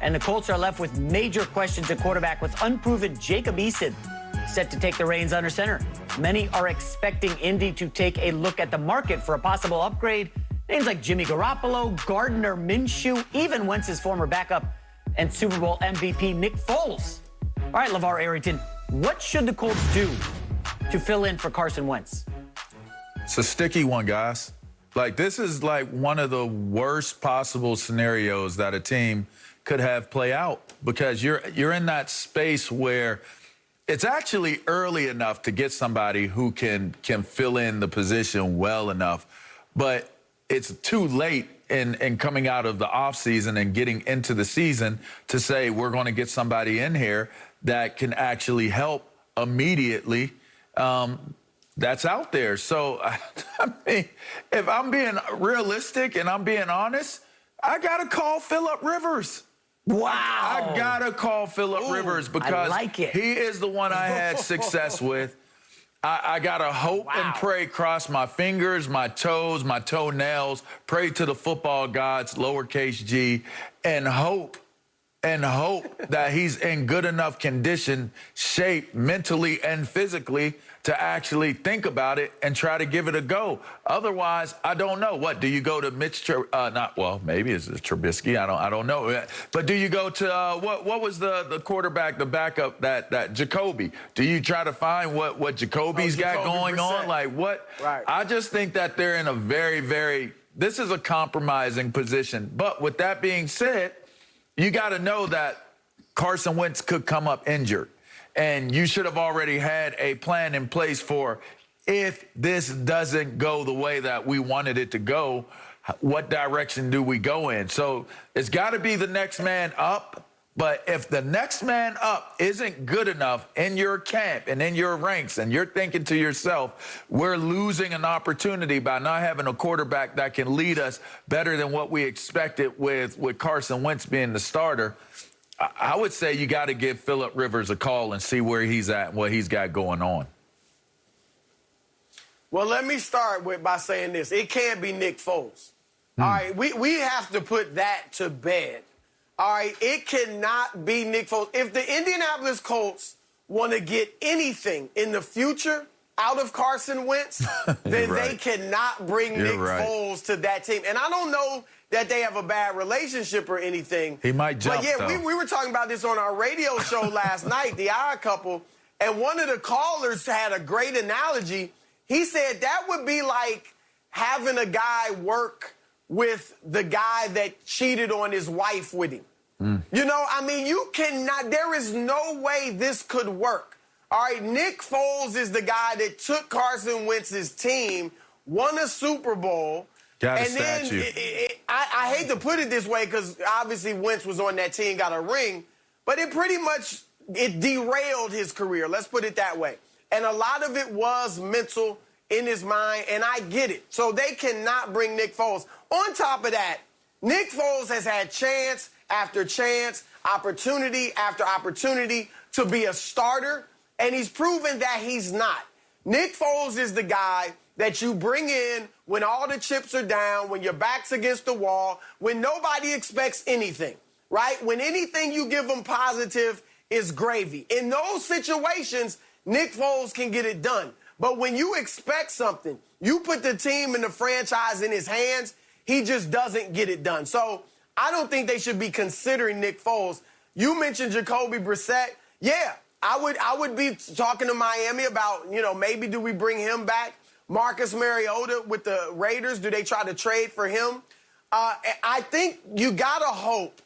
And the Colts are left with major questions at quarterback with unproven Jacob Eason set to take the reins under center. Many are expecting Indy to take a look at the market for a possible upgrade. Names like Jimmy Garoppolo, Gardner Minshew, even Wentz's former backup and Super Bowl MVP Nick Foles. All right, LeVar Arrington, what should the Colts do to fill in for Carson Wentz? It's a sticky one, guys. Like, this is like one of the worst possible scenarios that a team could have play out, because you're in that space where it's actually early enough to get somebody who can fill in the position well enough, but it's too late in coming out of the offseason and getting into the season to say we're going to get somebody in here that can actually help immediately. That's out there. So, I mean, if I'm being realistic and I'm being honest, I got to call Phillip Rivers. Wow. I got to call Phillip Rivers because he is the one I had success with. I got to hope and pray, cross my fingers, my toes, my toenails, pray to the football gods, lowercase g, and hope that he's in good enough condition, shape, mentally and physically to actually think about it and try to give it a go. Otherwise, I don't know. What, do you go to Mitch, maybe it's Trubisky, I don't know. But do you go to, what was the quarterback, the backup, that Jacoby? Do you try to find what Jacoby's got going on? Like, what? Right. I just think that they're in a very, this is a compromising position. But with that being said, you got to know that Carson Wentz could come up injured. And you should have already had a plan in place for if this doesn't go the way that we wanted it to go, what direction do we go in? So it's got to be the next man up. But if the next man up isn't good enough in your camp and in your ranks, and you're thinking to yourself, we're losing an opportunity by not having a quarterback that can lead us better than what we expected with Carson Wentz being the starter, I would say you got to give Phillip Rivers a call and see where he's at and what he's got going on. Well, let me start by saying this. It can't be Nick Foles. All right, we have to put that to bed. All right, it cannot be Nick Foles. If the Indianapolis Colts want to get anything in the future out of Carson Wentz, then they cannot bring Nick Foles to that team. And I don't know that they have a bad relationship or anything. He might jump, but yeah, we were talking about this on our radio show last night, The Odd Couple, and one of the callers had a great analogy. He said that would be like having a guy work with the guy that cheated on his wife with him. You know, I mean, you cannot, there is no way this could work. All right, Nick Foles is the guy that took Carson Wentz's team, won a Super Bowl. Got a and statue. Then, I hate to put it this way because obviously Wentz was on that team, got a ring, but it pretty much, it derailed his career. Let's put it that way. And a lot of it was mental in his mind, and I get it. So they cannot bring Nick Foles. On top of that, Nick Foles has had chance after chance, opportunity after opportunity to be a starter, and he's proven that he's not. Nick Foles is the guy that you bring in when all the chips are down, when your back's against the wall, when nobody expects anything, right? When anything you give them positive is gravy. In those situations, Nick Foles can get it done. But when you expect something, you put the team and the franchise in his hands, he just doesn't get it done. So I don't think they should be considering Nick Foles. You mentioned Jacoby Brissett. Yeah, I would be talking to Miami about, you know, maybe do we bring him back? Marcus Mariota with the Raiders, do they try to trade for him? I think you got to hope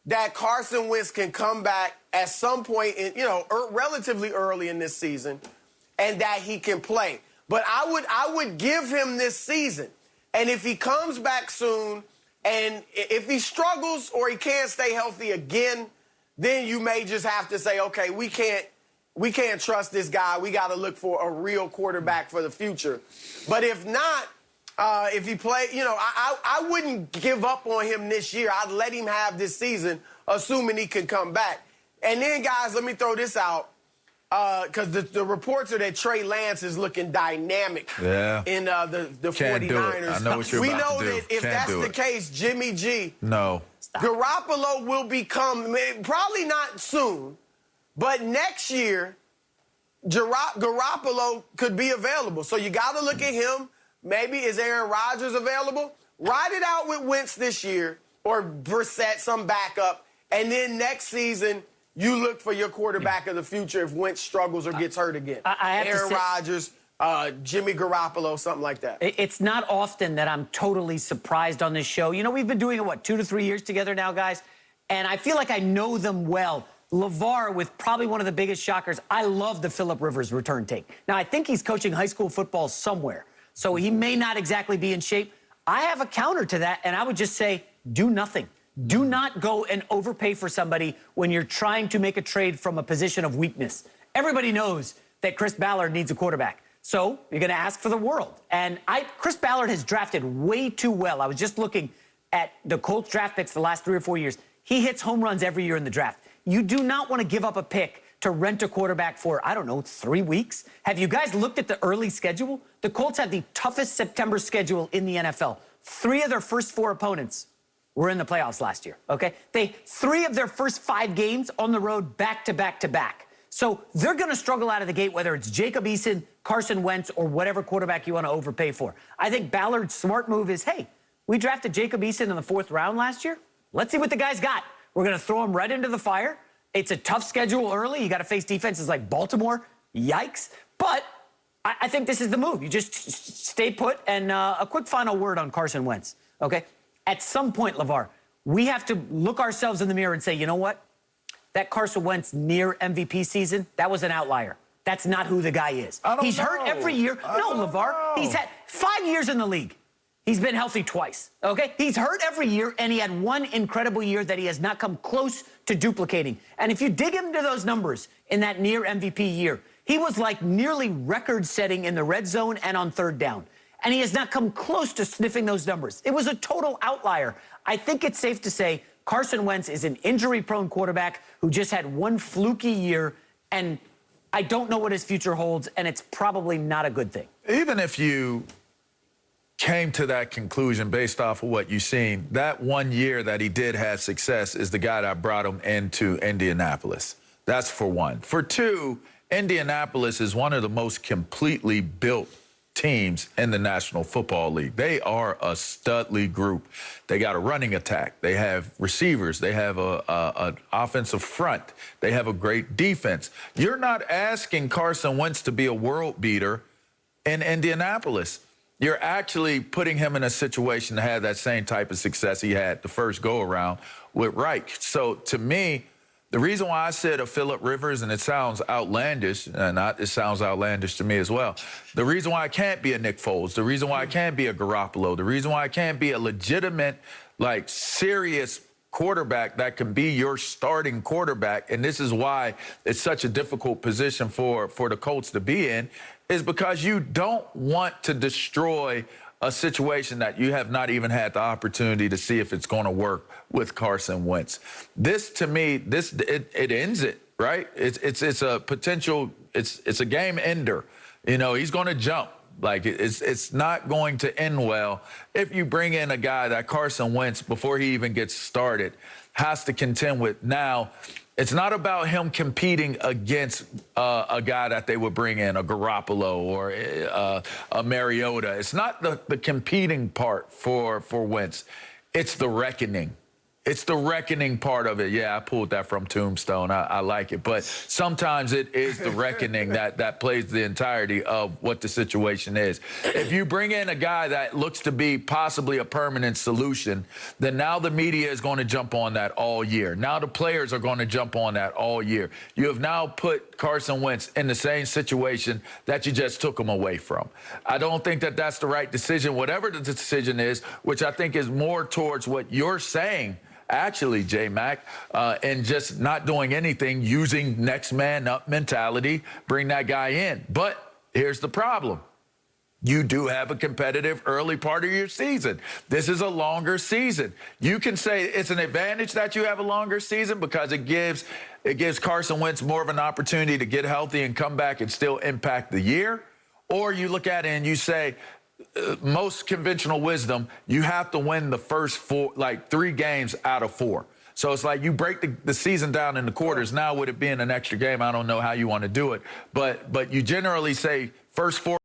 that Carson Wentz can come back at some point, in, you know, relatively early in this season, and that he can play. But I would give him this season. And if he comes back soon, and if he struggles or he can't stay healthy again, then you may just have to say, okay, we can't trust this guy. We got to look for a real quarterback for the future. But if not, if he play, you know, I wouldn't give up on him this year. I'd let him have this season, assuming he can come back. And then, guys, let me throw this out. Because the reports are that Trey Lance is looking dynamic in the 49ers. I know what you're about to do. We know that if that's the case, Jimmy G Garoppolo will become, probably not soon, but next year, Garoppolo could be available. So you got to look at him. Maybe is Aaron Rodgers available? Ride it out with Wentz this year or Brissett, some backup, and then next season you look for your quarterback of the future if Wentz struggles or gets hurt again. Aaron Rodgers, Jimmy Garoppolo, something like that. It's not often that I'm totally surprised on this show. You know, we've been doing it, what, 2 to 3 years together now, guys? And I feel like I know them well. LeVar with probably one of the biggest shockers. I love the Phillip Rivers return take. Now, I think he's coaching high school football somewhere, so he may not exactly be in shape. I have a counter to that, and I would just say, do nothing. Do not go and overpay for somebody when you're trying to make a trade from a position of weakness. Everybody knows that Chris Ballard needs a quarterback. So you're going to ask for the world. And Chris Ballard has drafted way too well. I was just looking at the Colts draft picks the last 3 or 4 years. He hits home runs every year in the draft. You do not want to give up a pick to rent a quarterback for, I don't know, 3 weeks. Have you guys looked at the early schedule? The Colts have the toughest September schedule in the NFL. 3 of their first 4 opponents were in the playoffs last year, okay? 3 of their first 5 games on the road back to back to back. So they're going to struggle out of the gate, whether it's Jacob Eason, Carson Wentz, or whatever quarterback you want to overpay for. I think Ballard's smart move is, hey, we drafted Jacob Eason in the 4th round last year. Let's see what the guy's got. We're going to throw him right into the fire. It's a tough schedule early. You got to face defenses like Baltimore. Yikes. But I think this is the move. You just stay put. And a quick final word on Carson Wentz, okay? At some point, LeVar, we have to look ourselves in the mirror and say, you know what? That Carson Wentz near MVP season, that was an outlier. That's not who the guy is. He's hurt every year. No, LeVar. He's had 5 years in the league. He's been healthy twice, okay? He's hurt every year, and he had one incredible year that he has not come close to duplicating. And if you dig into those numbers in that near MVP year, he was like nearly record-setting in the red zone and on 3rd down. And he has not come close to sniffing those numbers. It was a total outlier. I think it's safe to say Carson Wentz is an injury-prone quarterback who just had one fluky year, and I don't know what his future holds, and it's probably not a good thing. Even if you came to that conclusion based off of what you've seen, that 1 year that he did have success is the guy that brought him into Indianapolis. That's for one. For two, Indianapolis is one of the most completely built teams in the National Football League. They are a studly group. They got a running attack. They have receivers. They have an offensive front. They have a great defense. You're not asking Carson Wentz to be a world beater in Indianapolis. You're actually putting him in a situation to have that same type of success he had the first go-around with Reich. So, to me, the reason why I said a Phillip Rivers, and it sounds outlandish, and it sounds outlandish to me as well, the reason why I can't be a Nick Foles, the reason why I can't be a Garoppolo, the reason why I can't be a legitimate, like, serious quarterback that can be your starting quarterback, and this is why it's such a difficult position for the Colts to be in, is because you don't want to destroy a situation that you have not even had the opportunity to see if it's going to work with Carson Wentz. This, to me, it ends it, right? It's a potential, it's a game ender. You know, he's going to jump. Like, it's not going to end well if you bring in a guy that Carson Wentz, before he even gets started, has to contend with. Now, it's not about him competing against a guy that they would bring in, a Garoppolo or a Mariota. It's not the competing part for Wentz. It's the reckoning. It's the reckoning part of it. Yeah, I pulled that from Tombstone. I like it. But sometimes it is the reckoning that plays the entirety of what the situation is. If you bring in a guy that looks to be possibly a permanent solution, then now the media is going to jump on that all year. Now the players are going to jump on that all year. You have now put Carson Wentz in the same situation that you just took him away from. I don't think that that's the right decision, whatever the decision is, which I think is more towards what you're saying, actually, J-Mac, and just not doing anything, using next man up mentality, bring that guy in. But here's the problem. You do have a competitive early part of your season. This is a longer season. You can say it's an advantage that you have a longer season because it gives Carson Wentz more of an opportunity to get healthy and come back and still impact the year. Or you look at it and you say, most conventional wisdom, you have to win the first 3 games out of 4. So it's like you break the season down into quarters. Now, with it being an extra game, I don't know how you want to do it. But you generally say first 4